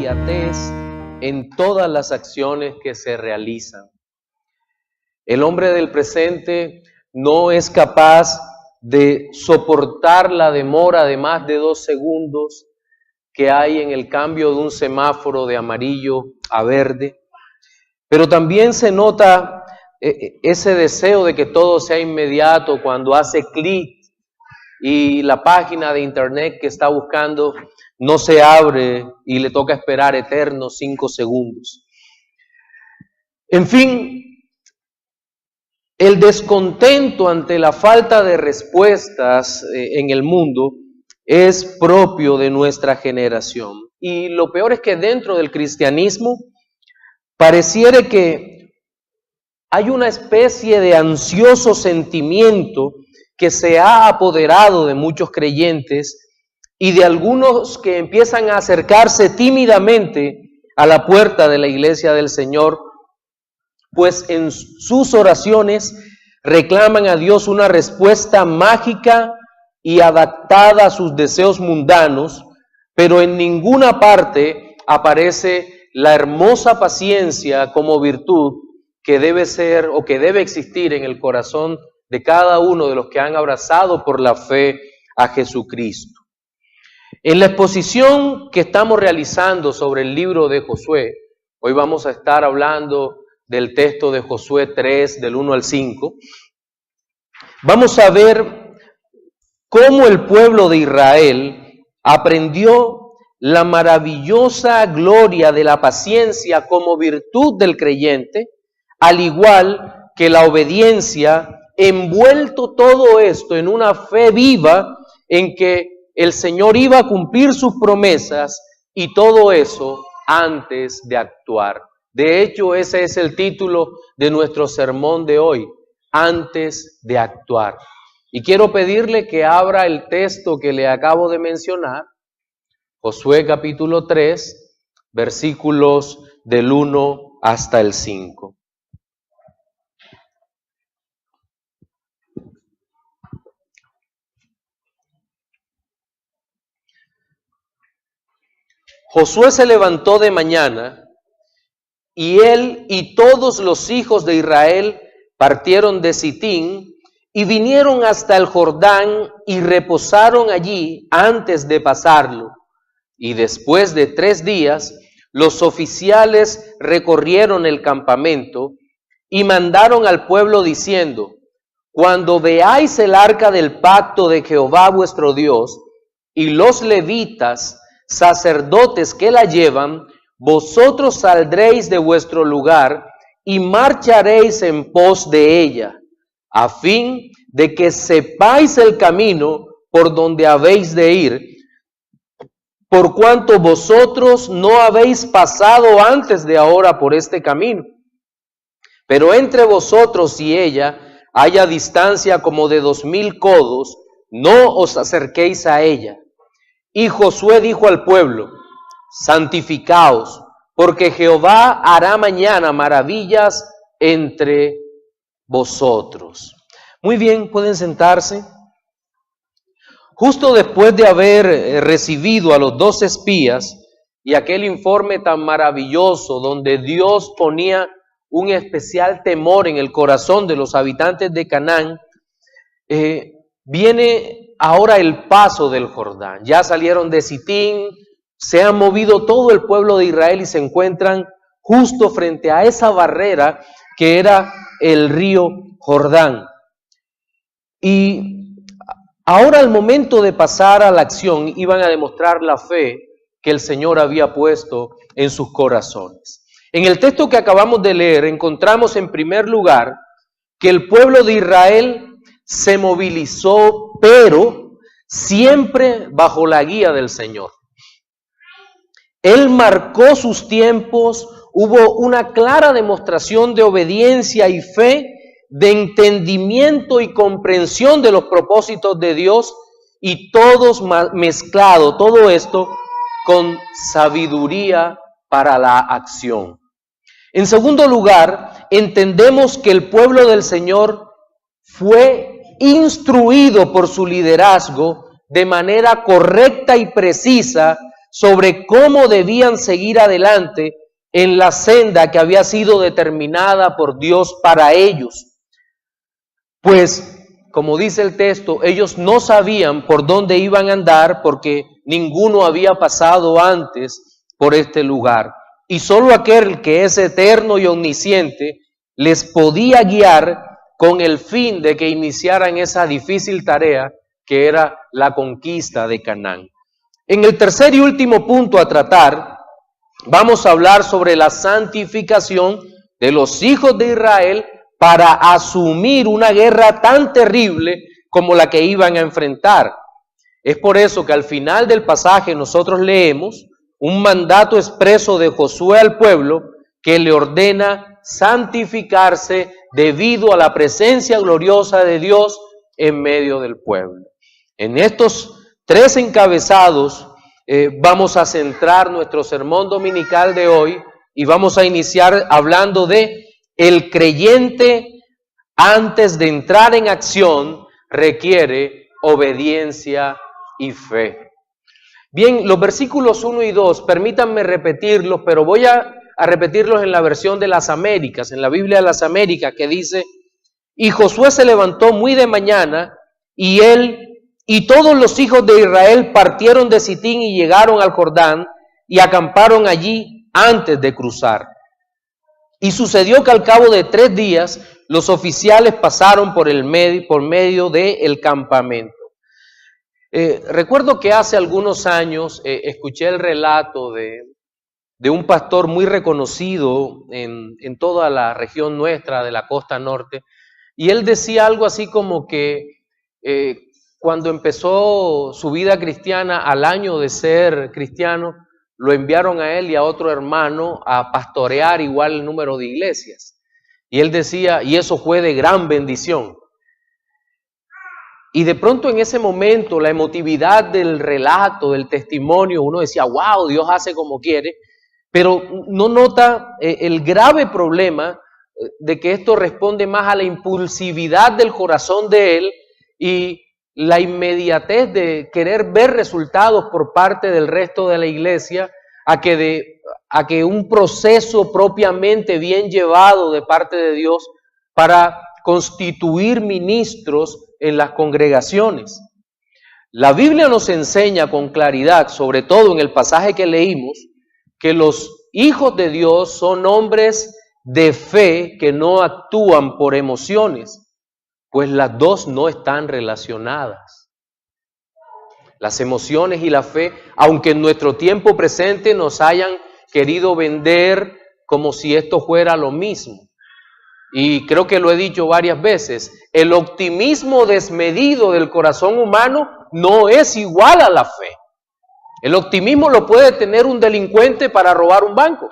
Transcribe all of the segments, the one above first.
inmediatez en todas las acciones que se realizan. El hombre del presente no es capaz de soportar la demora de más de 2 segundos que hay en el cambio de un semáforo de amarillo a verde. Pero también se nota ese deseo de que todo sea inmediato cuando hace clic y la página de internet que está buscando no se abre y le toca esperar eternos 5 segundos. En fin, el descontento ante la falta de respuestas en el mundo es propio de nuestra generación. Y lo peor es que dentro del cristianismo pareciera que hay una especie de ansioso sentimiento que se ha apoderado de muchos creyentes y de algunos que empiezan a acercarse tímidamente a la puerta de la iglesia del Señor, pues en sus oraciones reclaman a Dios una respuesta mágica y adaptada a sus deseos mundanos, pero en ninguna parte aparece la hermosa paciencia como virtud que debe ser o que debe existir en el corazón de cada uno de los que han abrazado por la fe a Jesucristo. En la exposición que estamos realizando sobre el libro de Josué, hoy vamos a estar hablando del texto de Josué 3, del 1 al 5, vamos a ver cómo el pueblo de Israel aprendió la maravillosa gloria de la paciencia como virtud del creyente, al igual que la obediencia, envuelto todo esto en una fe viva en que el Señor iba a cumplir sus promesas y todo eso antes de actuar. De hecho, ese es el título de nuestro sermón de hoy, antes de actuar. Y quiero pedirle que abra el texto que le acabo de mencionar, Josué capítulo 3, versículos del 1 hasta el 5. Josué se levantó de mañana, y él y todos los hijos de Israel partieron de Sitín y vinieron hasta el Jordán y reposaron allí antes de pasarlo. Y después de 3 días, los oficiales recorrieron el campamento y mandaron al pueblo diciendo: cuando veáis el arca del pacto de Jehová vuestro Dios y los levitas, sacerdotes que la llevan, vosotros saldréis de vuestro lugar y marcharéis en pos de ella, a fin de que sepáis el camino por donde habéis de ir, por cuanto vosotros no habéis pasado antes de ahora por este camino. Pero entre vosotros y ella haya distancia como de 2000 codos, no os acerquéis a ella. Y Josué dijo al pueblo: santificaos, porque Jehová hará mañana maravillas entre vosotros. Muy bien, pueden sentarse. Justo después de haber recibido a los 2 espías y aquel informe tan maravilloso donde Dios ponía un especial temor en el corazón de los habitantes de Canaán, viene ahora el paso del Jordán. Ya salieron de Sitín, se ha movido todo el pueblo de Israel y se encuentran justo frente a esa barrera que era el río Jordán. Y ahora al momento de pasar a la acción iban a demostrar la fe que el Señor había puesto en sus corazones. En el texto que acabamos de leer encontramos en primer lugar que el pueblo de Israel se movilizó, pero siempre bajo la guía del Señor. Él marcó sus tiempos, hubo una clara demostración de obediencia y fe, de entendimiento y comprensión de los propósitos de Dios, y todos mezclado, todo esto con sabiduría para la acción. En segundo lugar, entendemos que el pueblo del Señor fue instruido por su liderazgo de manera correcta y precisa sobre cómo debían seguir adelante en la senda que había sido determinada por Dios para ellos. Pues, como dice el texto, ellos no sabían por dónde iban a andar porque ninguno había pasado antes por este lugar. Y solo aquel que es eterno y omnisciente les podía guiar con el fin de que iniciaran esa difícil tarea que era la conquista de Canaán. En el tercer y último punto a tratar, vamos a hablar sobre la santificación de los hijos de Israel para asumir una guerra tan terrible como la que iban a enfrentar. Es por eso que al final del pasaje nosotros leemos un mandato expreso de Josué al pueblo que le ordena santificarse debido a la presencia gloriosa de Dios en medio del pueblo. En estos tres encabezados vamos a centrar nuestro sermón dominical de hoy y vamos a iniciar hablando de el creyente antes de entrar en acción requiere obediencia y fe. Bien, los versículos 1 y 2, permítanme repetirlos, pero voy a repetirlos en la versión de las Américas, en la Biblia de las Américas, que dice: y Josué se levantó muy de mañana, y él y todos los hijos de Israel partieron de Sitín y llegaron al Jordán, y acamparon allí antes de cruzar. Y sucedió que al cabo de 3 días, los oficiales pasaron por medio del campamento. Recuerdo que hace algunos años escuché el relato de un pastor muy reconocido en toda la región nuestra de la costa norte, y él decía algo así como que cuando empezó su vida cristiana, al año de ser cristiano, lo enviaron a él y a otro hermano a pastorear igual el número de iglesias. Y él decía, y eso fue de gran bendición. Y de pronto en ese momento, la emotividad del relato, del testimonio, uno decía, wow, Dios hace como quiere, pero no nota el grave problema de que esto responde más a la impulsividad del corazón de él y la inmediatez de querer ver resultados por parte del resto de la iglesia, a que un proceso propiamente bien llevado de parte de Dios para constituir ministros en las congregaciones. La Biblia nos enseña con claridad, sobre todo en el pasaje que leímos, que los hijos de Dios son hombres de fe que no actúan por emociones, pues las dos no están relacionadas. Las emociones y la fe, aunque en nuestro tiempo presente nos hayan querido vender como si esto fuera lo mismo. Y creo que lo he dicho varias veces, el optimismo desmedido del corazón humano no es igual a la fe. El optimismo lo puede tener un delincuente para robar un banco,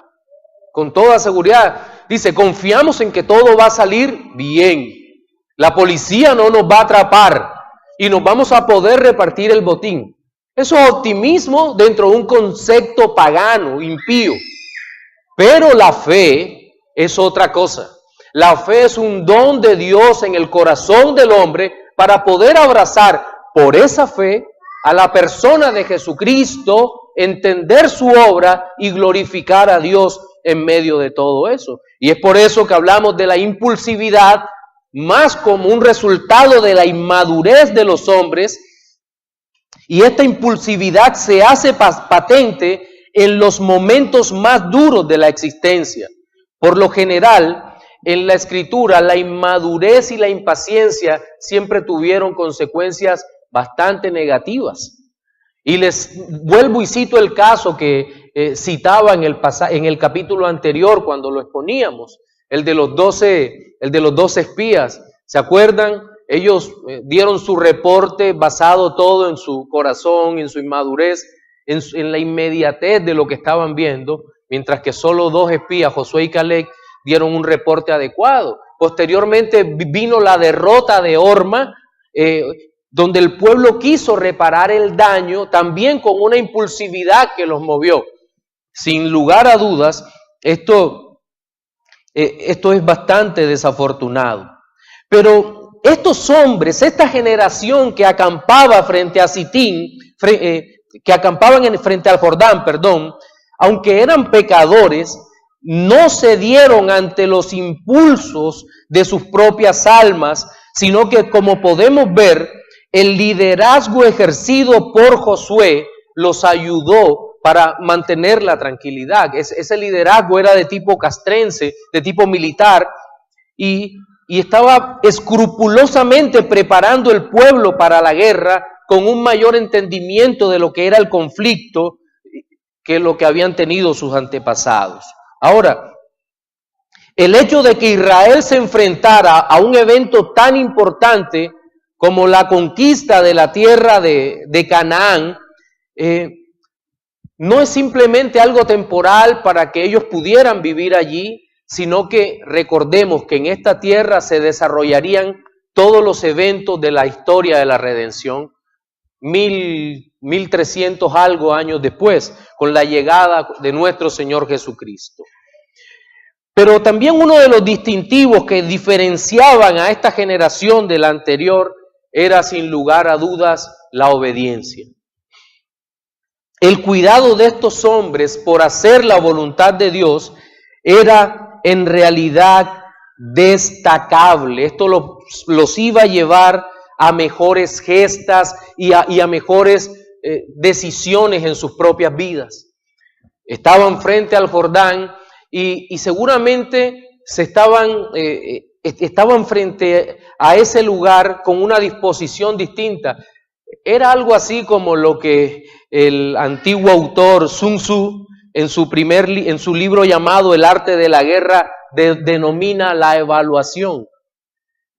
con toda seguridad. Dice, confiamos en que todo va a salir bien. La policía no nos va a atrapar y nos vamos a poder repartir el botín. Eso es optimismo dentro de un concepto pagano, impío. Pero la fe es otra cosa. La fe es un don de Dios en el corazón del hombre para poder abrazar por esa fe a la persona de Jesucristo, entender su obra y glorificar a Dios en medio de todo eso. Y es por eso que hablamos de la impulsividad más como un resultado de la inmadurez de los hombres, y esta impulsividad se hace patente en los momentos más duros de la existencia. Por lo general, en la Escritura, la inmadurez y la impaciencia siempre tuvieron consecuencias bastante negativas. Y les vuelvo y cito el caso que citaba en el capítulo anterior cuando lo exponíamos, el de los 12 espías. ¿Se acuerdan? Ellos dieron su reporte basado todo en su corazón, en su inmadurez, en la inmediatez de lo que estaban viendo, mientras que solo 2 espías, Josué y Caleb, dieron un reporte adecuado. Posteriormente vino la derrota de Horma, donde el pueblo quiso reparar el daño, también con una impulsividad que los movió. Sin lugar a dudas, esto es bastante desafortunado. Pero estos hombres, esta generación que acampaba frente a Sitín, que acampaban frente al Jordán, aunque eran pecadores, no cedieron ante los impulsos de sus propias almas, sino que, como podemos ver, el liderazgo ejercido por Josué los ayudó para mantener la tranquilidad. Ese liderazgo era de tipo castrense, de tipo militar, y estaba escrupulosamente preparando el pueblo para la guerra con un mayor entendimiento de lo que era el conflicto que lo que habían tenido sus antepasados. Ahora, el hecho de que Israel se enfrentara a un evento tan importante como la conquista de la tierra de Canaán, no es simplemente algo temporal para que ellos pudieran vivir allí, sino que recordemos que en esta tierra se desarrollarían todos los eventos de la historia de la redención, 1300 algo años después, con la llegada de nuestro Señor Jesucristo. Pero también uno de los distintivos que diferenciaban a esta generación de la anterior era, sin lugar a dudas, la obediencia. El cuidado de estos hombres por hacer la voluntad de Dios era en realidad destacable. Esto los iba a llevar a mejores gestas y a mejores decisiones en sus propias vidas. Estaban frente al Jordán y seguramente estaban frente a ese lugar con una disposición distinta. Era algo así como lo que el antiguo autor Sun Tzu en su libro llamado El arte de la guerra denomina la evaluación.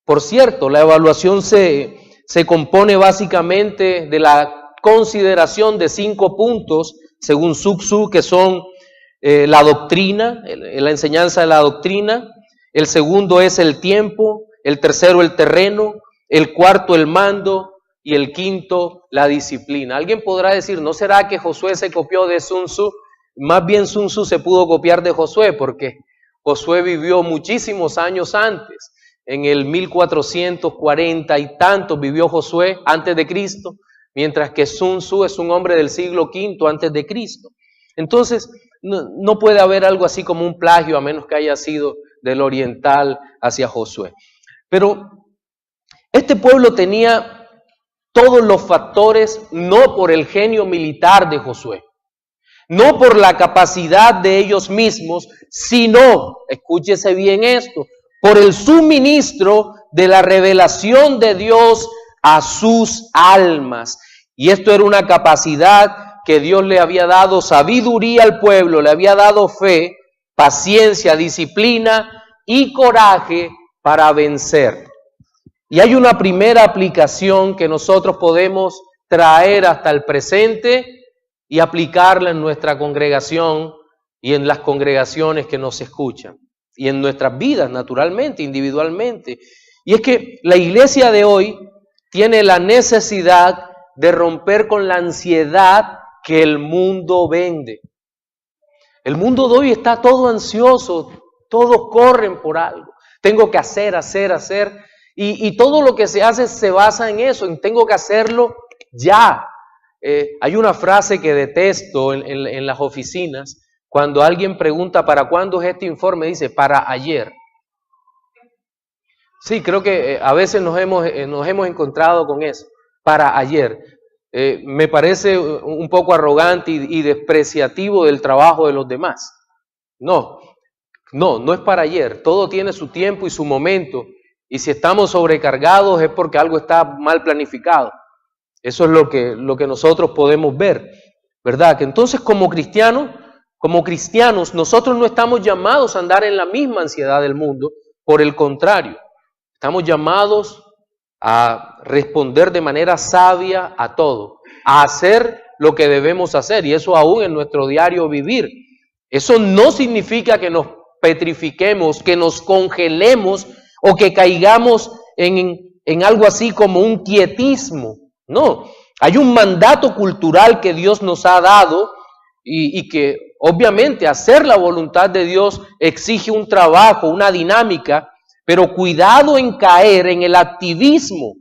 Por cierto, la evaluación se compone básicamente de la consideración de 5 puntos, según Sun Tzu, que son la doctrina, la enseñanza de la doctrina. El segundo es el tiempo, el tercero el terreno, el cuarto el mando y el quinto la disciplina. Alguien podrá decir, ¿no será que Josué se copió de Sun Tzu? Más bien Sun Tzu se pudo copiar de Josué, porque Josué vivió muchísimos años antes. En el 1440 y tantos vivió Josué antes de Cristo, mientras que Sun Tzu es un hombre del siglo V antes de Cristo. Entonces, no puede haber algo así como un plagio, a menos que haya sido del oriental hacia Josué. Pero este pueblo tenía todos los factores, no por el genio militar de Josué, no por la capacidad de ellos mismos, sino, escúchese bien esto, por el suministro de la revelación de Dios a sus almas. Y esto era una capacidad que Dios le había dado sabiduría al pueblo, le había dado fe, paciencia, disciplina y coraje para vencer. Y hay una primera aplicación que nosotros podemos traer hasta el presente y aplicarla en nuestra congregación y en las congregaciones que nos escuchan. Y en nuestras vidas, naturalmente, individualmente. Y es que la iglesia de hoy tiene la necesidad de romper con la ansiedad que el mundo vende. El mundo de hoy está todo ansioso, todos corren por algo. Tengo que hacer. Y todo lo que se hace se basa en eso, en tengo que hacerlo ya. Hay una frase que detesto en las oficinas. Cuando alguien pregunta ¿para cuándo es este informe? Dice, para ayer. Sí, creo que a veces nos hemos encontrado con eso, para ayer. Me parece un poco arrogante y despreciativo del trabajo de los demás. No es para ayer. Todo tiene su tiempo y su momento. Y si estamos sobrecargados es porque algo está mal planificado. Eso es lo que nosotros podemos ver, ¿verdad? Que entonces como cristianos, nosotros no estamos llamados a andar en la misma ansiedad del mundo. Por el contrario, estamos llamados a responder de manera sabia a todo, a hacer lo que debemos hacer, y eso aún en nuestro diario vivir. Eso no significa que nos petrifiquemos, que nos congelemos o que caigamos en algo así como un quietismo. No, hay un mandato cultural que Dios nos ha dado y que obviamente hacer la voluntad de Dios exige un trabajo, una dinámica, pero cuidado en caer en el activismo.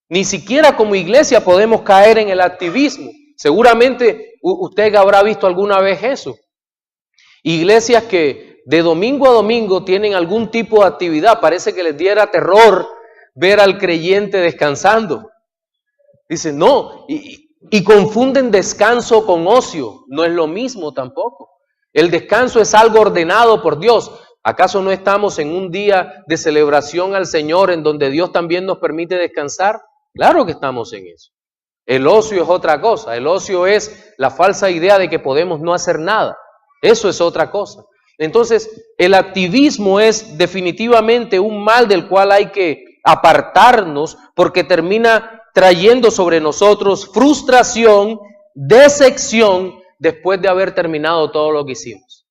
Ni siquiera como iglesia podemos caer en el activismo. seguramente usted habrá visto alguna vez eso. Iglesias que de domingo a domingo tienen algún tipo de actividad, parece que les diera terror ver al creyente descansando. Dicen, no, y confunden descanso con ocio, no es lo mismo tampoco. El descanso es algo ordenado por Dios. ¿Acaso no estamos en un día de celebración al Señor en donde Dios también nos permite descansar? Claro que estamos en eso. El ocio es otra cosa. El ocio es la falsa idea de que podemos no hacer nada. Eso es otra cosa. Entonces, el activismo es definitivamente un mal del cual hay que apartarnos porque termina trayendo sobre nosotros frustración, decepción después de haber terminado todo lo que hicimos.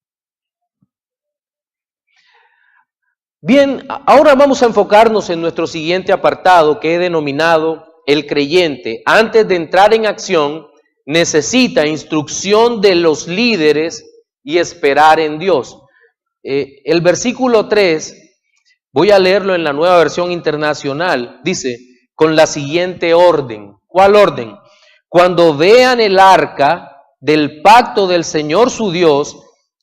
Bien, ahora vamos a enfocarnos en nuestro siguiente apartado que he denominado el creyente. Antes de entrar en acción, necesita instrucción de los líderes y esperar en Dios. El versículo 3, voy a leerlo en la Nueva Versión Internacional, dice, con la siguiente orden. ¿Cuál orden? Cuando vean el arca del pacto del Señor su Dios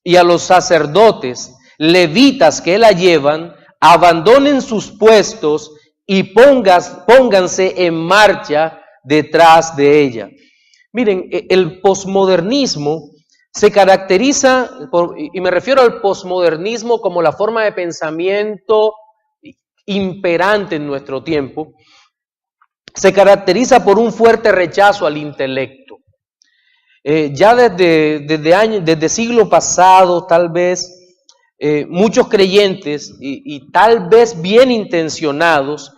y a los sacerdotes, levitas que la llevan, abandonen sus puestos y pónganse en marcha detrás de ella. Miren, el posmodernismo se caracteriza, y me refiero al posmodernismo como la forma de pensamiento imperante en nuestro tiempo, se caracteriza por un fuerte rechazo al intelecto. Ya desde siglo pasado, tal vez, muchos creyentes y tal vez bien intencionados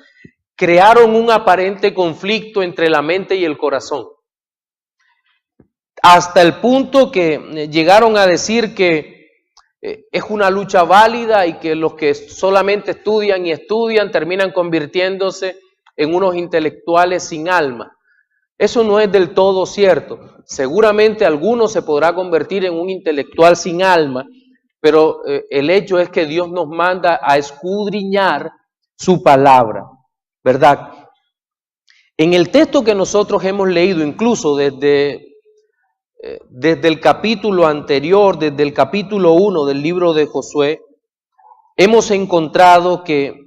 crearon un aparente conflicto entre la mente y el corazón, hasta el punto que llegaron a decir que es una lucha válida y que los que solamente estudian y estudian terminan convirtiéndose en unos intelectuales sin alma. Eso no es del todo cierto. Seguramente alguno se podrá convertir en un intelectual sin alma, pero el hecho es que Dios nos manda a escudriñar su palabra, ¿verdad? En el texto que nosotros hemos leído, incluso desde el capítulo anterior, desde el capítulo 1 del libro de Josué, hemos encontrado que,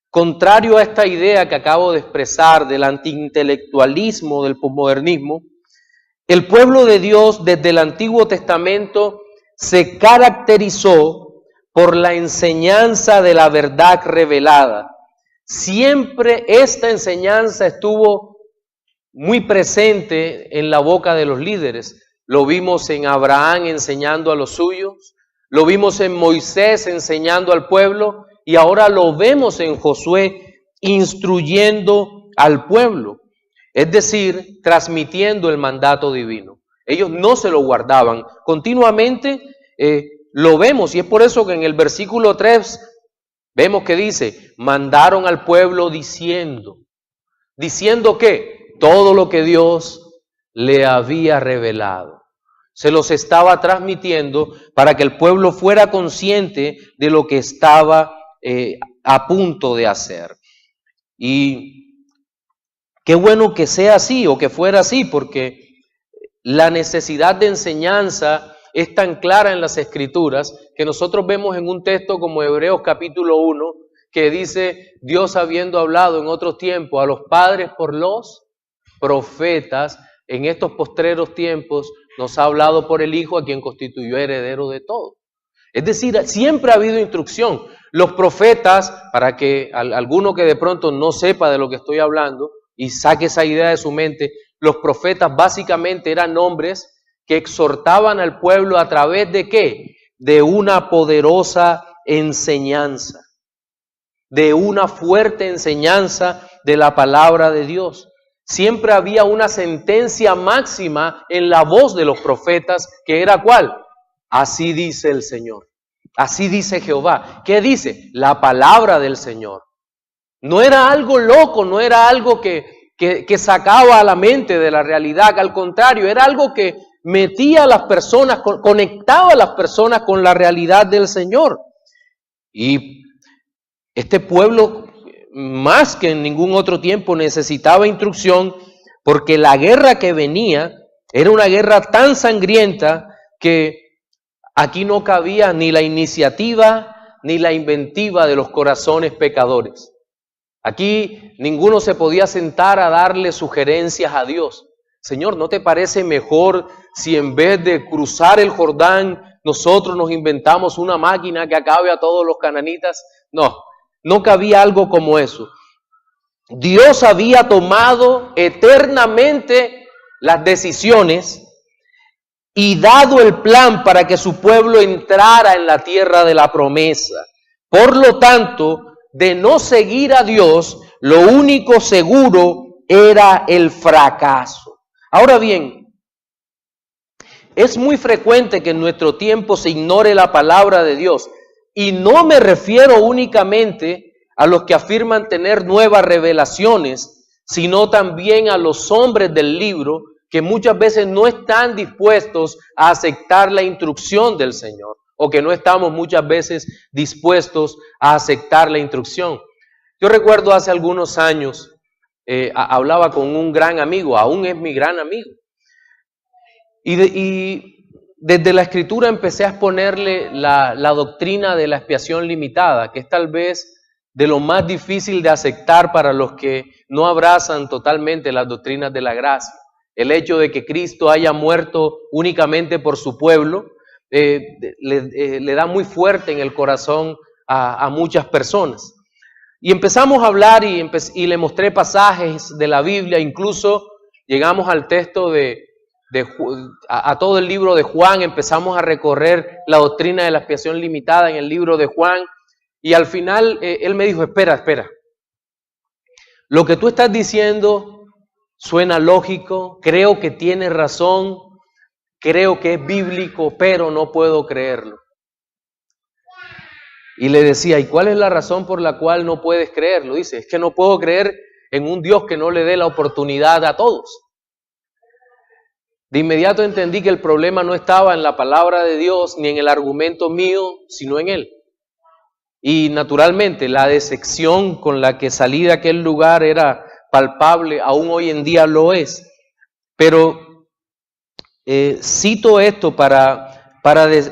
contrario a esta idea que acabo de expresar del antiintelectualismo, del posmodernismo, el pueblo de Dios desde el Antiguo Testamento se caracterizó por la enseñanza de la verdad revelada. Siempre esta enseñanza estuvo muy presente en la boca de los líderes. Lo vimos en Abraham enseñando a los suyos, lo vimos en Moisés enseñando al pueblo y ahora lo vemos en Josué instruyendo al pueblo, es decir, transmitiendo el mandato divino. Ellos no se lo guardaban, continuamente lo vemos, y es por eso que en el versículo 3 vemos que dice, mandaron al pueblo diciendo que todo lo que Dios le había revelado, se los estaba transmitiendo para que el pueblo fuera consciente de lo que estaba a punto de hacer. Y qué bueno que sea así o que fuera así, porque la necesidad de enseñanza es tan clara en las Escrituras que nosotros vemos en un texto como Hebreos capítulo 1 que dice, Dios habiendo hablado en otros tiempos a los padres por los profetas, en estos postreros tiempos nos ha hablado por el Hijo a quien constituyó heredero de todo. Es decir, siempre ha habido instrucción. Los profetas, para que alguno que de pronto no sepa de lo que estoy hablando y saque esa idea de su mente, los profetas básicamente eran hombres que exhortaban al pueblo a través de ¿qué? De una poderosa enseñanza, de una fuerte enseñanza de la palabra de Dios. Siempre había una sentencia máxima en la voz de los profetas, que era ¿cuál? Así dice el Señor, así dice Jehová. ¿Qué dice? La palabra del Señor. No era algo loco, no era algo que sacaba a la mente de la realidad, al contrario, era algo que metía a las personas, conectaba a las personas con la realidad del Señor. Y este pueblo, más que en ningún otro tiempo, necesitaba instrucción porque la guerra que venía Era una guerra tan sangrienta que aquí no cabía ni la iniciativa ni la inventiva de los corazones pecadores. Aquí ninguno se podía sentar a darle sugerencias a Dios. Señor, ¿no te parece mejor si en vez de cruzar el Jordán nosotros nos inventamos una máquina que acabe a todos los cananitas? No cabía algo como eso. Dios había tomado eternamente las decisiones y dado el plan para que su pueblo entrara en la tierra de la promesa. Por lo tanto, de no seguir a Dios, lo único seguro era el fracaso. Ahora bien, es muy frecuente que en nuestro tiempo se ignore la palabra de Dios. Y no me refiero únicamente a los que afirman tener nuevas revelaciones, sino también a los hombres del libro que muchas veces no están dispuestos a aceptar la instrucción del Señor, o que no estamos muchas veces dispuestos a aceptar la instrucción. Yo recuerdo hace algunos años, hablaba con un gran amigo, aún es mi gran amigo, y desde la Escritura empecé a exponerle la doctrina de la expiación limitada, que es tal vez de lo más difícil de aceptar para los que no abrazan totalmente las doctrinas de la gracia. El hecho de que Cristo haya muerto únicamente por su pueblo le da muy fuerte en el corazón a muchas personas. Y empezamos a hablar y le mostré pasajes de la Biblia, incluso llegamos al texto a todo el libro de Juan, empezamos a recorrer la doctrina de la expiación limitada en el libro de Juan, y al final él me dijo, espera, lo que tú estás diciendo suena lógico, creo que tienes razón, creo que es bíblico, pero no puedo creerlo. Y le decía, ¿y cuál es la razón por la cual no puedes creerlo? Dice, es que no puedo creer en un Dios que no le dé la oportunidad a todos. De inmediato entendí que el problema no estaba en la palabra de Dios ni en el argumento mío, sino en Él. Y naturalmente la decepción con la que salí de aquel lugar era palpable, aún hoy en día lo es. Pero cito esto para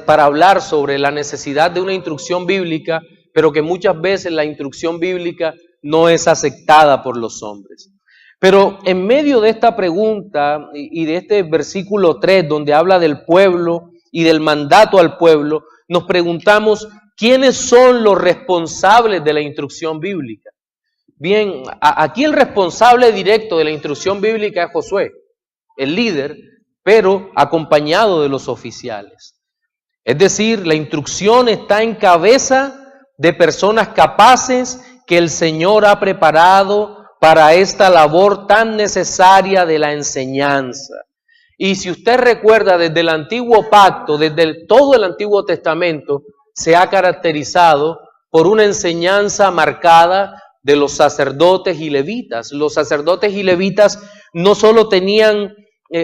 hablar sobre la necesidad de una instrucción bíblica, pero que muchas veces la instrucción bíblica no es aceptada por los hombres. Pero en medio de esta pregunta y de este versículo 3, donde habla del pueblo y del mandato al pueblo, nos preguntamos, ¿quiénes son los responsables de la instrucción bíblica? Bien, aquí el responsable directo de la instrucción bíblica es Josué, el líder, pero acompañado de los oficiales. Es decir, la instrucción está en cabeza de personas capaces que el Señor ha preparado para esta labor tan necesaria de la enseñanza. Y si usted recuerda, desde el Antiguo Pacto, todo el Antiguo Testamento, se ha caracterizado por una enseñanza marcada de los sacerdotes y levitas. Los sacerdotes y levitas no solo tenían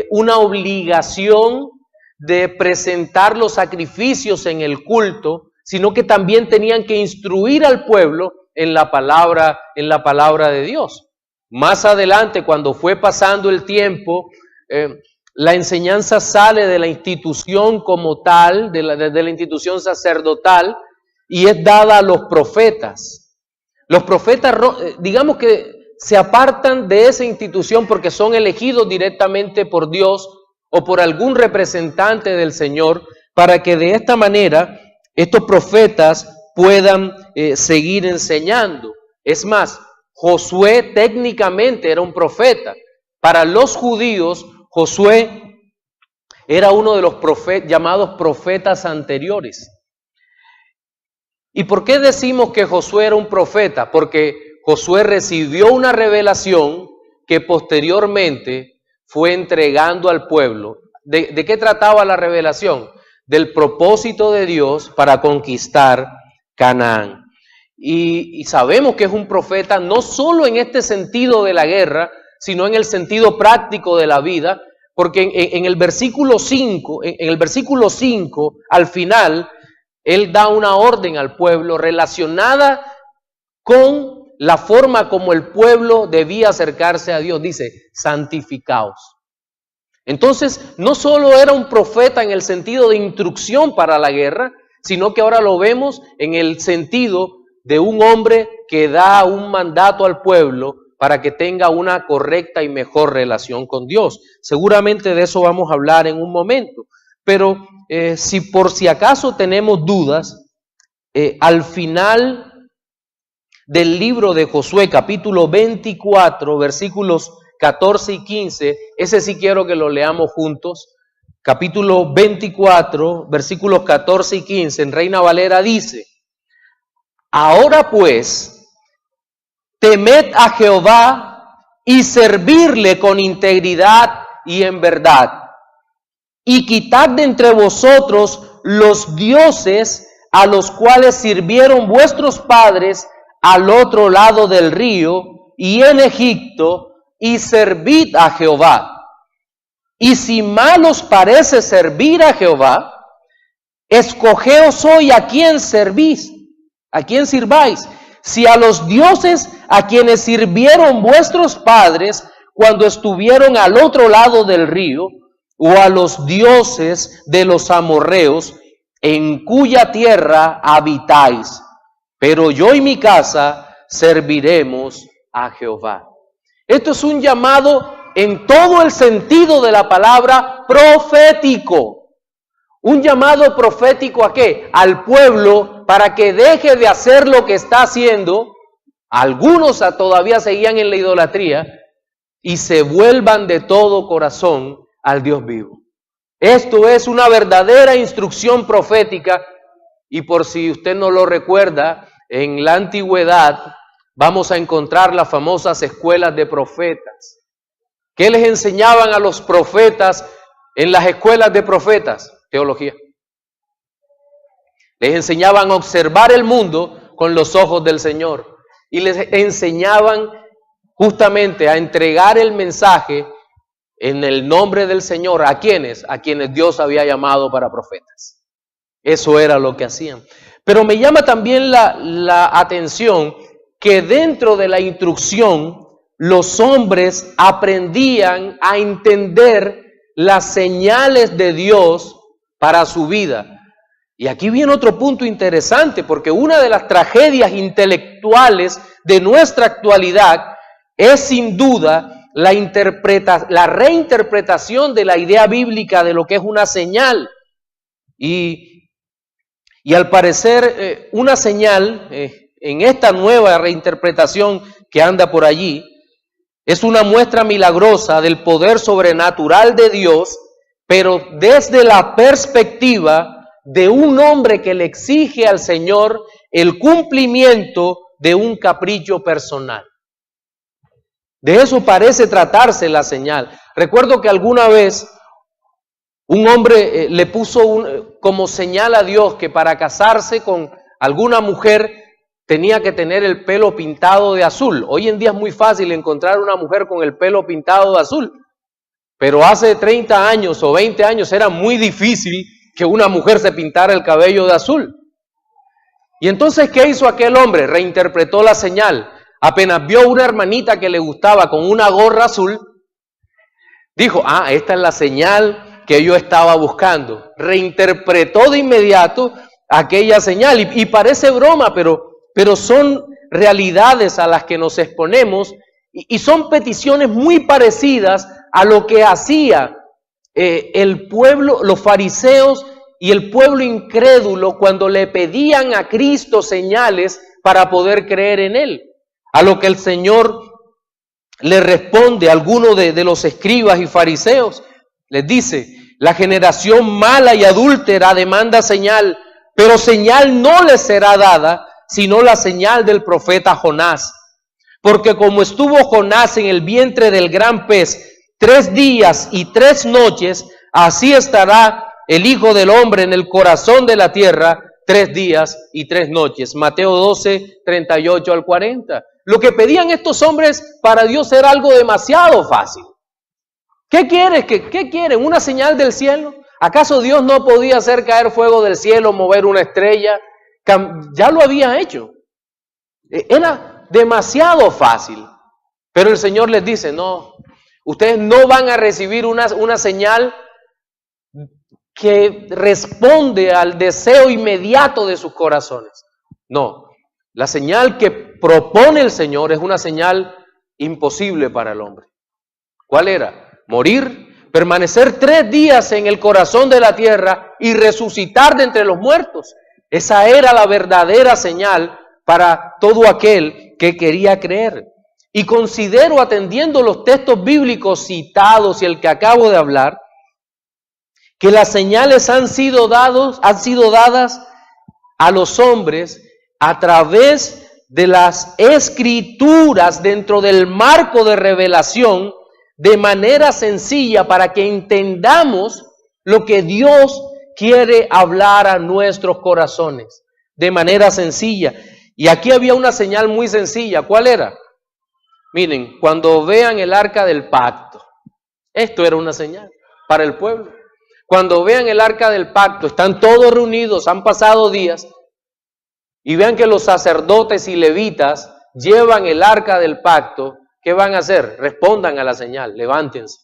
una obligación de presentar los sacrificios en el culto, sino que también tenían que instruir al pueblo en la palabra de Dios. Más adelante, cuando fue pasando el tiempo, la enseñanza sale de la institución como tal, de la institución sacerdotal, y es dada a los profetas. Los profetas, digamos que se apartan de esa institución porque son elegidos directamente por Dios o por algún representante del Señor, para que de esta manera estos profetas puedan seguir enseñando. Es más, Josué técnicamente era un profeta. Para los judíos, Josué era uno de los llamados profetas anteriores. ¿Y por qué decimos que Josué era un profeta? Porque Josué recibió una revelación que posteriormente fue entregando al pueblo. ¿De qué trataba la revelación? Del propósito de Dios para conquistar Canaán. Y sabemos que es un profeta no solo en este sentido de la guerra, sino en el sentido práctico de la vida, porque en el versículo 5, al final, él da una orden al pueblo relacionada con la forma como el pueblo debía acercarse a Dios. Dice, santificaos. Entonces, no solo era un profeta en el sentido de instrucción para la guerra, sino que ahora lo vemos en el sentido de un hombre que da un mandato al pueblo para que tenga una correcta y mejor relación con Dios. Seguramente de eso vamos a hablar en un momento. Pero si por si acaso tenemos dudas, al final del libro de Josué, capítulo 24, versículos 14 y 15, ese sí quiero que lo leamos juntos. Capítulo 24, versículos 14 y 15, en Reina Valera dice: ahora pues, temed a Jehová y servirle con integridad y en verdad, y quitad de entre vosotros los dioses a los cuales sirvieron vuestros padres al otro lado del río y en Egipto, y servid a Jehová. Y si mal os parece servir a Jehová, escogeos hoy a quién servís, a quién sirváis, si a los dioses a quienes sirvieron vuestros padres cuando estuvieron al otro lado del río, o a los dioses de los amorreos en cuya tierra habitáis. Pero yo y mi casa serviremos a Jehová. Esto es un llamado en todo el sentido de la palabra profético. Un llamado profético ¿a qué? Al pueblo para que deje de hacer lo que está haciendo. Algunos todavía seguían en la idolatría y se vuelvan de todo corazón al Dios vivo. Esto es una verdadera instrucción profética, y por si usted no lo recuerda, en la antigüedad vamos a encontrar las famosas escuelas de profetas. ¿Qué les enseñaban a los profetas en las escuelas de profetas? Teología. Les enseñaban a observar el mundo con los ojos del Señor, y les enseñaban justamente a entregar el mensaje en el nombre del Señor. ¿A quiénes? A quienes Dios había llamado para profetas. Eso era lo que hacían. Pero me llama también la atención que dentro de la instrucción los hombres aprendían a entender las señales de Dios para su vida. Y aquí viene otro punto interesante, porque una de las tragedias intelectuales de nuestra actualidad es sin duda la reinterpretación de la idea bíblica de lo que es una señal. Y al parecer una señal, en esta nueva reinterpretación que anda por allí, es una muestra milagrosa del poder sobrenatural de Dios, pero desde la perspectiva de un hombre que le exige al Señor el cumplimiento de un capricho personal. De eso parece tratarse la señal. Recuerdo que alguna vez un hombre le puso como señal a Dios que para casarse con alguna mujer tenía que tener el pelo pintado de azul. Hoy en día es muy fácil encontrar una mujer con el pelo pintado de azul, pero hace 30 años o 20 años era muy difícil que una mujer se pintara el cabello de azul. Y entonces, ¿qué hizo aquel hombre? Reinterpretó la señal. Apenas vio una hermanita que le gustaba con una gorra azul, dijo: esta es la señal que yo estaba buscando. Reinterpretó de inmediato aquella señal. Y parece broma, pero son realidades a las que nos exponemos y son peticiones muy parecidas a lo que hacía el pueblo, los fariseos y el pueblo incrédulo cuando le pedían a Cristo señales para poder creer en Él. A lo que el Señor le responde a alguno de los escribas y fariseos. Les dice: la generación mala y adúltera demanda señal, pero señal no les será dada, sino la señal del profeta Jonás. Porque como estuvo Jonás en el vientre del gran pez 3 días y 3 noches, así estará el Hijo del Hombre en el corazón de la tierra 3 días y 3 noches. Mateo 12, 38 al 40. Lo que pedían estos hombres para Dios era algo demasiado fácil. ¿Qué quieres? ¿Qué quieren? ¿Una señal del cielo? ¿Acaso Dios no podía hacer caer fuego del cielo, mover una estrella? Ya lo había hecho. Era demasiado fácil. Pero el Señor les dice: no, Ustedes no van a recibir una señal que responde al deseo inmediato de sus corazones. No, la señal que propone el Señor es una señal imposible para el hombre. ¿Cuál era? Morir, permanecer 3 días en el corazón de la tierra y resucitar de entre los muertos. Esa era la verdadera señal para todo aquel que quería creer. Y considero, atendiendo los textos bíblicos citados y el que acabo de hablar, que las señales han sido dadas a los hombres a través de las escrituras dentro del marco de revelación de manera sencilla para que entendamos lo que Dios quiere hablar a nuestros corazones de manera sencilla. Y aquí había una señal muy sencilla. ¿Cuál era? Miren, cuando vean el arca del pacto, esto era una señal para el pueblo. Cuando vean el arca del pacto, están todos reunidos, han pasado días, y vean que los sacerdotes y levitas llevan el arca del pacto, ¿qué van a hacer? Respondan a la señal, levántense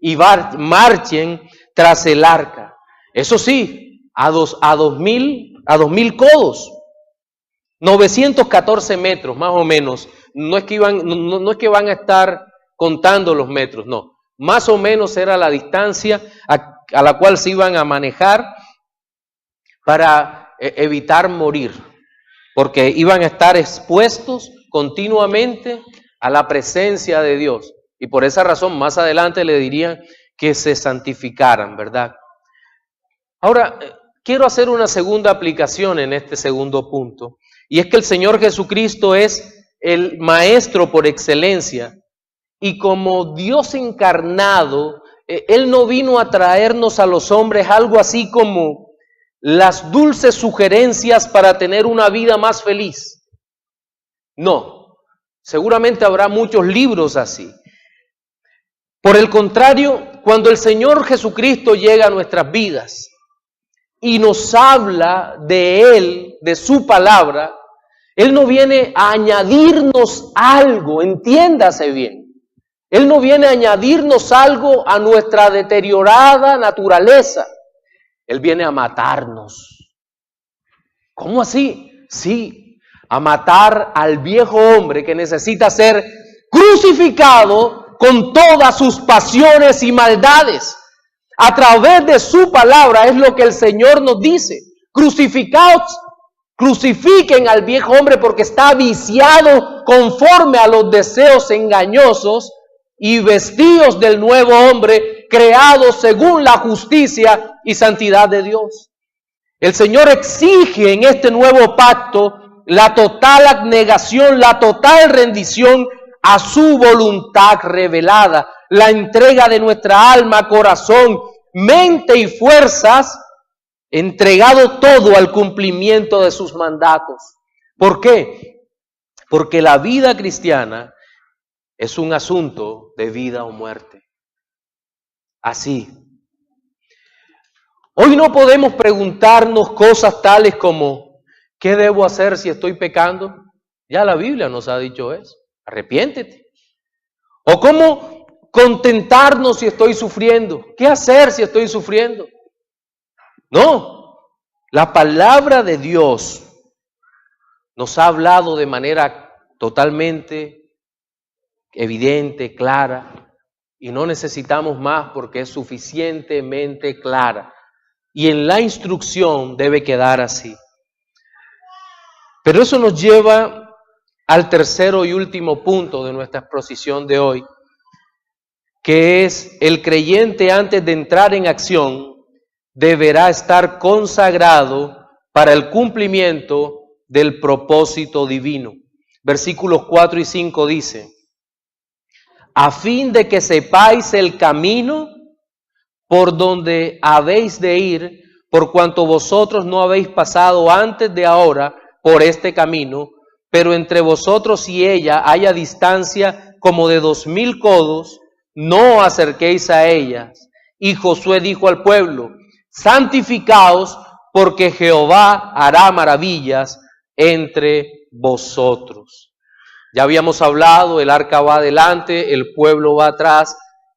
y marchen tras el arca. Eso sí, a 2,000 codos, 914 metros más o menos. No es que van a estar contando los metros, no. Más o menos era la distancia a la cual se iban a manejar para evitar morir, porque iban a estar expuestos continuamente a la presencia de Dios. Y por esa razón más adelante le dirían que se santificaran, ¿verdad? Ahora, quiero hacer una segunda aplicación en este segundo punto, y es que el Señor Jesucristo es el Maestro por excelencia, y como Dios encarnado, Él no vino a traernos a los hombres algo así como las dulces sugerencias para tener una vida más feliz. No, seguramente habrá muchos libros así. Por el contrario, cuando el Señor Jesucristo llega a nuestras vidas y nos habla de Él, de su palabra, Él no viene a añadirnos algo, entiéndase bien. Él no viene a añadirnos algo a nuestra deteriorada naturaleza. Él viene a matarnos. ¿Cómo así? Sí, a matar al viejo hombre que necesita ser crucificado con todas sus pasiones y maldades. A través de su palabra es lo que el Señor nos dice. Crucificaos, crucifiquen al viejo hombre porque está viciado conforme a los deseos engañosos y vestidos del nuevo hombre creado según la justicia y santidad de Dios. El Señor exige en este nuevo pacto la total abnegación, la total rendición a su voluntad revelada, la entrega de nuestra alma, corazón, mente y fuerzas, entregado todo al cumplimiento de sus mandatos. ¿Por qué? Porque la vida cristiana es un asunto de vida o muerte. Así. Hoy no podemos preguntarnos cosas tales como, ¿qué debo hacer si estoy pecando? Ya la Biblia nos ha dicho eso. Arrepiéntete. O cómo contentarnos si estoy sufriendo. ¿Qué hacer si estoy sufriendo? No. La palabra de Dios nos ha hablado de manera totalmente evidente, clara, y no necesitamos más porque es suficientemente clara. Y en la instrucción debe quedar así. Pero eso nos lleva al tercero y último punto de nuestra exposición de hoy, que es el creyente antes de entrar en acción deberá estar consagrado para el cumplimiento del propósito divino. Versículos 4 y 5 dice: a fin de que sepáis el camino por donde habéis de ir, por cuanto vosotros no habéis pasado antes de ahora por este camino, pero entre vosotros y ella haya distancia como de 2,000 codos, no acerquéis a ellas. Y Josué dijo al pueblo: santificaos, porque Jehová hará maravillas entre vosotros. Ya habíamos hablado, el arca va adelante, el pueblo va atrás,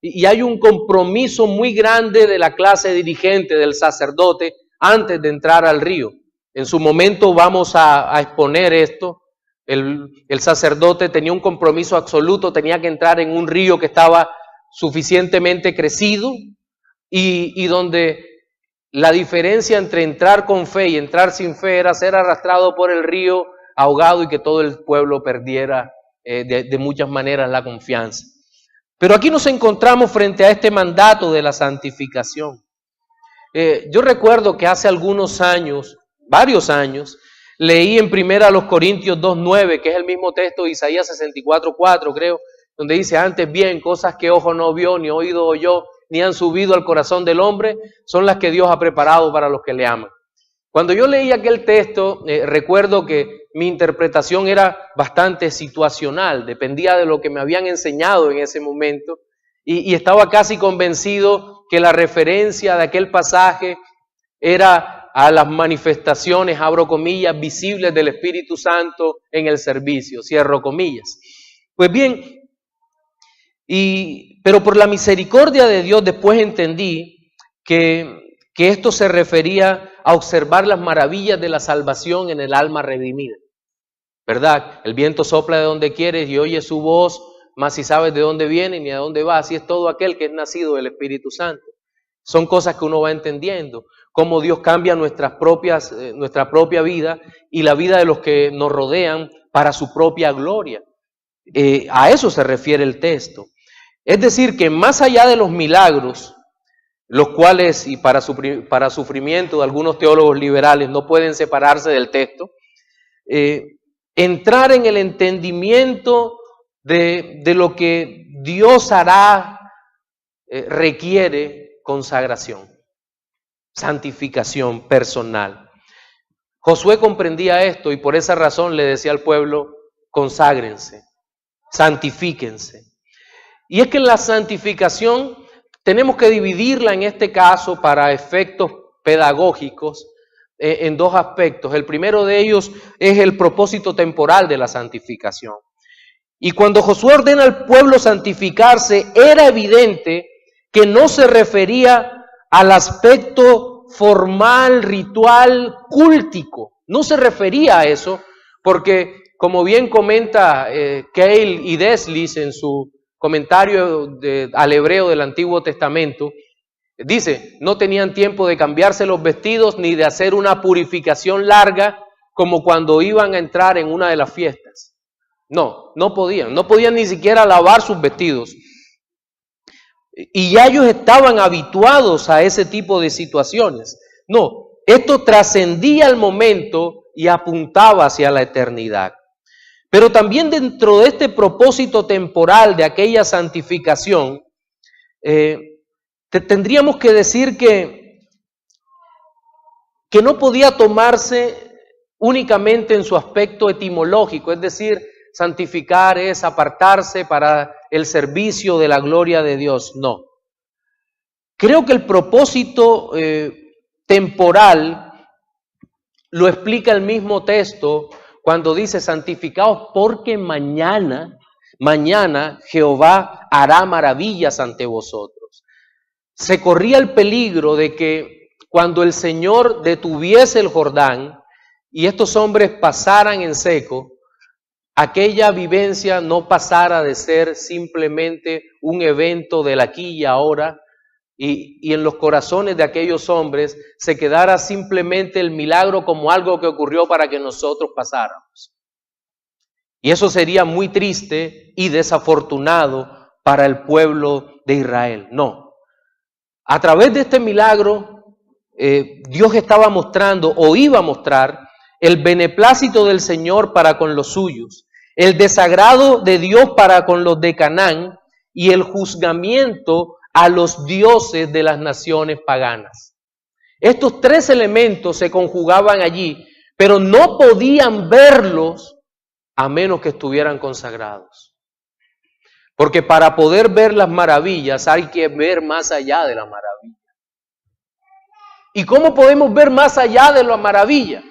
y hay un compromiso muy grande de la clase dirigente, del sacerdote, antes de entrar al río. En su momento vamos a exponer esto. El sacerdote tenía un compromiso absoluto, tenía que entrar en un río que estaba suficientemente crecido y donde la diferencia entre entrar con fe y entrar sin fe era ser arrastrado por el río, ahogado, y que todo el pueblo perdiera de muchas maneras la confianza. Pero aquí nos encontramos frente a este mandato de la santificación. Yo recuerdo que hace algunos años, varios años, leí en 1 Corintios 2:9, que es el mismo texto de Isaías 64:4, creo, donde dice: antes bien, cosas que ojo no vio, ni oído oyó, ni han subido al corazón del hombre, son las que Dios ha preparado para los que le aman. Cuando yo leí aquel texto, recuerdo que mi interpretación era bastante situacional, dependía de lo que me habían enseñado en ese momento, y estaba casi convencido que la referencia de aquel pasaje era a las manifestaciones, abro comillas, visibles del Espíritu Santo en el servicio, cierro comillas. Pues bien, pero por la misericordia de Dios después entendí que esto se refería a observar las maravillas de la salvación en el alma redimida, ¿verdad? El viento sopla de donde quiere y oye su voz, mas si sabes de dónde viene ni a dónde va, así es todo aquel que es nacido del Espíritu Santo. Son cosas que uno va entendiendo, cómo Dios cambia nuestra propia vida y la vida de los que nos rodean para su propia gloria. A eso se refiere el texto. Es decir, que más allá de los milagros, los cuales, y para sufrimiento de algunos teólogos liberales, no pueden separarse del texto, entrar en el entendimiento de lo que Dios hará requiere consagración, santificación personal. Josué comprendía esto y por esa razón le decía al pueblo: conságrense, santifíquense. Y es que la santificación tenemos que dividirla en este caso para efectos pedagógicos en dos aspectos. El primero de ellos es el propósito temporal de la santificación. Y cuando Josué ordena al pueblo santificarse, era evidente que no se refería al aspecto formal, ritual, cúltico. No se refería a eso, porque como bien comenta Keil y Deslis en su comentario al hebreo del Antiguo Testamento, dice: no tenían tiempo de cambiarse los vestidos ni de hacer una purificación larga como cuando iban a entrar en una de las fiestas. No podían ni siquiera lavar sus vestidos. Y ya ellos estaban habituados a ese tipo de situaciones. No, esto trascendía el momento y apuntaba hacia la eternidad. Pero también dentro de este propósito temporal de aquella santificación, tendríamos que decir que no podía tomarse únicamente en su aspecto etimológico, es decir, santificar es apartarse para el servicio de la gloria de Dios. No. Creo que el propósito temporal lo explica el mismo texto cuando dice: santificaos porque mañana Jehová hará maravillas ante vosotros. Se corría el peligro de que cuando el Señor detuviese el Jordán y estos hombres pasaran en seco, aquella vivencia no pasara de ser simplemente un evento del aquí y ahora, y en los corazones de aquellos hombres se quedara simplemente el milagro como algo que ocurrió para que nosotros pasáramos. Y eso sería muy triste y desafortunado para el pueblo de Israel. No. A través de este milagro, Dios estaba mostrando o iba a mostrar el beneplácito del Señor para con los suyos, el desagrado de Dios para con los de Canaán y el juzgamiento a los dioses de las naciones paganas. Estos tres elementos se conjugaban allí, pero no podían verlos a menos que estuvieran consagrados. Porque para poder ver las maravillas hay que ver más allá de la maravilla. ¿Y cómo podemos ver más allá de la maravilla?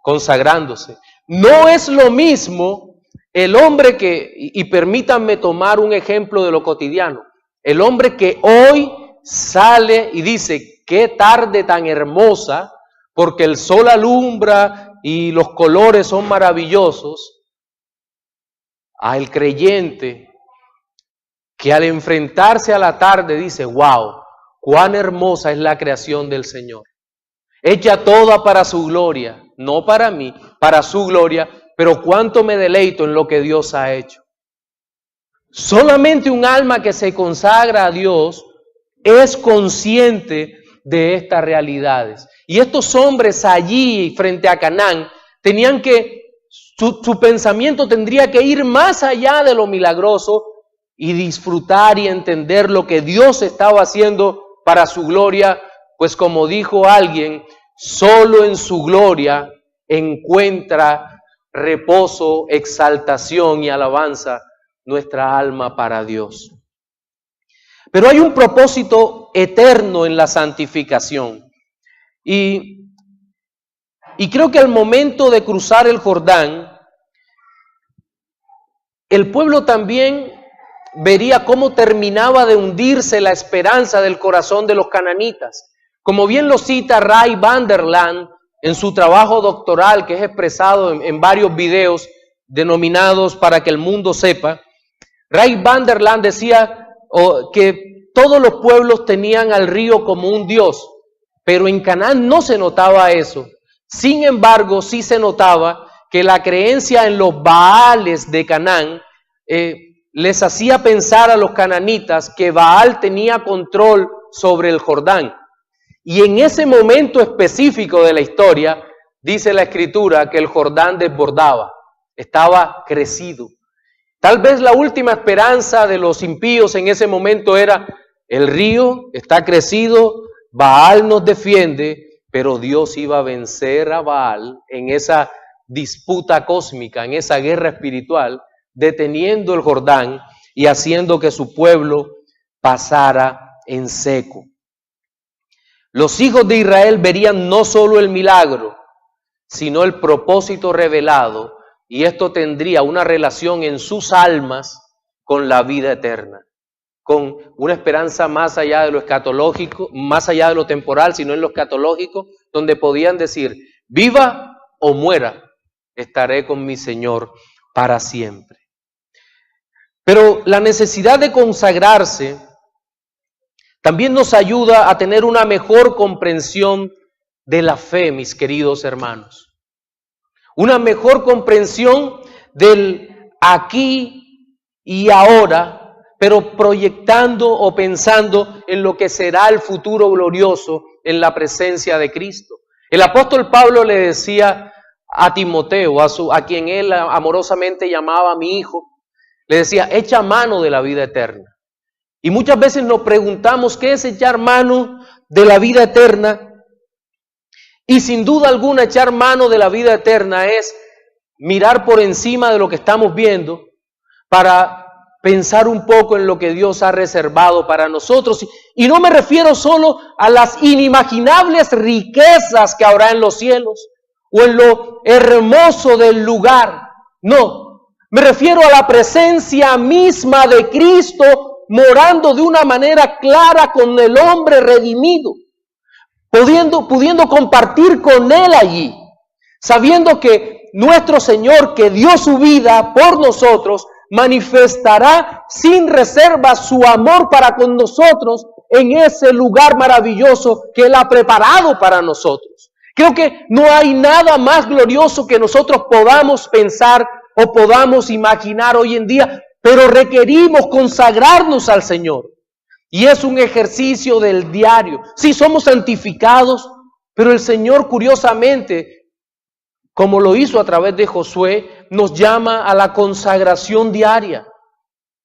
Consagrándose. No es lo mismo el hombre que, y permítanme tomar un ejemplo de lo cotidiano, El hombre que hoy sale y dice, qué tarde tan hermosa, porque el sol alumbra y los colores son maravillosos, al creyente que al enfrentarse a la tarde dice, wow, cuán hermosa es la creación del Señor. Hecha toda para su gloria, no para mí, para su gloria, pero cuánto me deleito en lo que Dios ha hecho. Solamente un alma que se consagra a Dios es consciente de estas realidades. Y estos hombres allí frente a Canaán tenían que, su pensamiento tendría que ir más allá de lo milagroso y disfrutar y entender lo que Dios estaba haciendo para su gloria, pues como dijo alguien, solo en su gloria encuentra reposo, exaltación y alabanza nuestra alma para Dios. Pero hay un propósito eterno en la santificación. Y creo que al momento de cruzar el Jordán, el pueblo también vería cómo terminaba de hundirse la esperanza del corazón de los cananitas. Como bien lo cita Ray Vanderland en su trabajo doctoral, que es expresado en varios videos denominados Para que el mundo sepa, Ray Vanderland decía que todos los pueblos tenían al río como un dios, pero en Canaán no se notaba eso. Sin embargo, sí se notaba que la creencia en los Baales de Canaán les hacía pensar a los cananitas que Baal tenía control sobre el Jordán. Y en ese momento específico de la historia, dice la Escritura que el Jordán desbordaba, estaba crecido. Tal vez la última esperanza de los impíos en ese momento era, el río está crecido, Baal nos defiende, pero Dios iba a vencer a Baal en esa disputa cósmica, en esa guerra espiritual, deteniendo el Jordán y haciendo que su pueblo pasara en seco. Los hijos de Israel verían no solo el milagro, sino el propósito revelado, y esto tendría una relación en sus almas con la vida eterna, con una esperanza más allá de lo escatológico, más allá de lo temporal, sino en lo escatológico, donde podían decir, viva o muera, estaré con mi Señor para siempre. Pero la necesidad de consagrarse también nos ayuda a tener una mejor comprensión de la fe, mis queridos hermanos. Una mejor comprensión del aquí y ahora, pero proyectando o pensando en lo que será el futuro glorioso en la presencia de Cristo. El apóstol Pablo le decía a Timoteo, a quien él amorosamente llamaba mi hijo, le decía, echa mano de la vida eterna. Y muchas veces nos preguntamos qué es echar mano de la vida eterna. Y sin duda alguna echar mano de la vida eterna es mirar por encima de lo que estamos viendo para pensar un poco en lo que Dios ha reservado para nosotros. Y no me refiero solo a las inimaginables riquezas que habrá en los cielos o en lo hermoso del lugar. No, me refiero a la presencia misma de Cristo morando de una manera clara con el hombre redimido, pudiendo compartir con Él allí, sabiendo que nuestro Señor, que dio su vida por nosotros, manifestará sin reserva su amor para con nosotros en ese lugar maravilloso que Él ha preparado para nosotros. Creo que no hay nada más glorioso que nosotros podamos pensar o podamos imaginar hoy en día, pero requerimos consagrarnos al Señor. Y es un ejercicio del diario. Sí, somos santificados, pero el Señor curiosamente, como lo hizo a través de Josué, nos llama a la consagración diaria.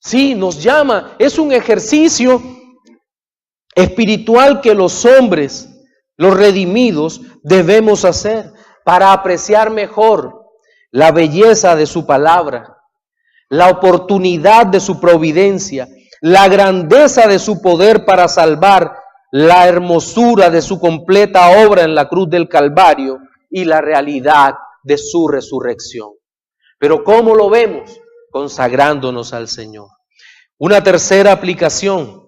Sí, nos llama. Es un ejercicio espiritual que los hombres, los redimidos, debemos hacer para apreciar mejor la belleza de su palabra, la oportunidad de su providencia, la grandeza de su poder para salvar, la hermosura de su completa obra en la cruz del Calvario y la realidad de su resurrección. Pero ¿cómo lo vemos? Consagrándonos al Señor. Una tercera aplicación.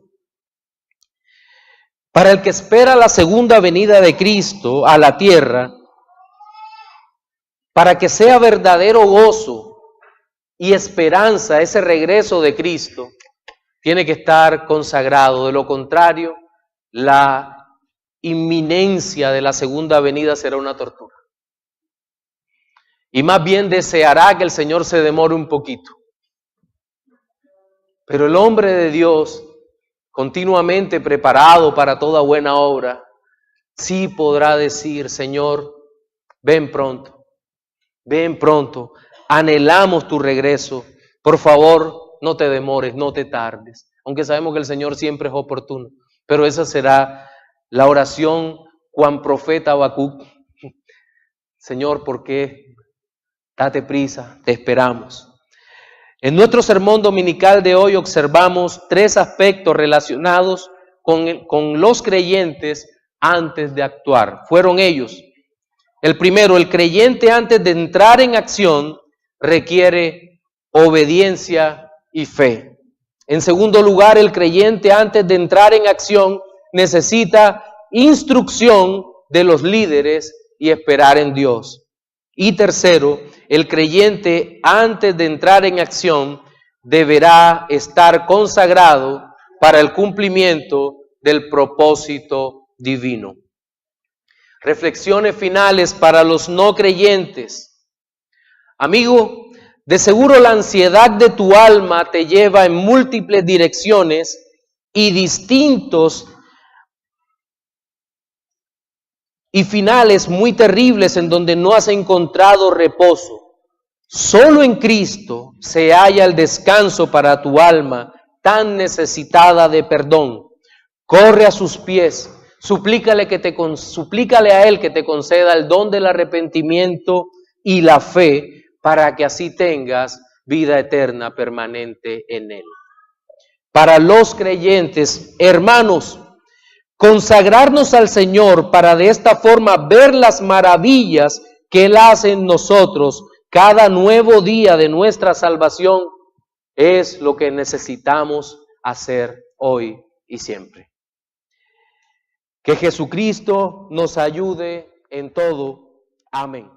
Para el que espera la segunda venida de Cristo a la tierra, para que sea verdadero gozo y esperanza ese regreso de Cristo, tiene que estar consagrado. De lo contrario, la inminencia de la segunda venida será una tortura. Y más bien deseará que el Señor se demore un poquito. Pero el hombre de Dios, continuamente preparado para toda buena obra, sí podrá decir: Señor, ven pronto, anhelamos tu regreso, por favor, no te demores, no te tardes. Aunque sabemos que el Señor siempre es oportuno, pero esa será la oración Juan profeta Habacuc: Señor, ¿por qué? Date prisa, te esperamos. En nuestro sermón dominical de hoy observamos 3 aspectos relacionados con los creyentes antes de actuar. Fueron ellos: el primero, el creyente antes de entrar en acción requiere obediencia y fe. En segundo lugar, el creyente antes de entrar en acción necesita instrucción de los líderes y esperar en Dios. Y tercero, el creyente antes de entrar en acción deberá estar consagrado para el cumplimiento del propósito divino. Reflexiones finales para los no creyentes. Amigo, de seguro la ansiedad de tu alma te lleva en múltiples direcciones y distintos y finales muy terribles en donde no has encontrado reposo. Solo en Cristo se halla el descanso para tu alma tan necesitada de perdón. Corre a sus pies, suplícale a Él que te conceda el don del arrepentimiento y la fe para que así tengas vida eterna permanente en Él. Para los creyentes, hermanos, consagrarnos al Señor para de esta forma ver las maravillas que Él hace en nosotros cada nuevo día de nuestra salvación es lo que necesitamos hacer hoy y siempre. Que Jesucristo nos ayude en todo. Amén.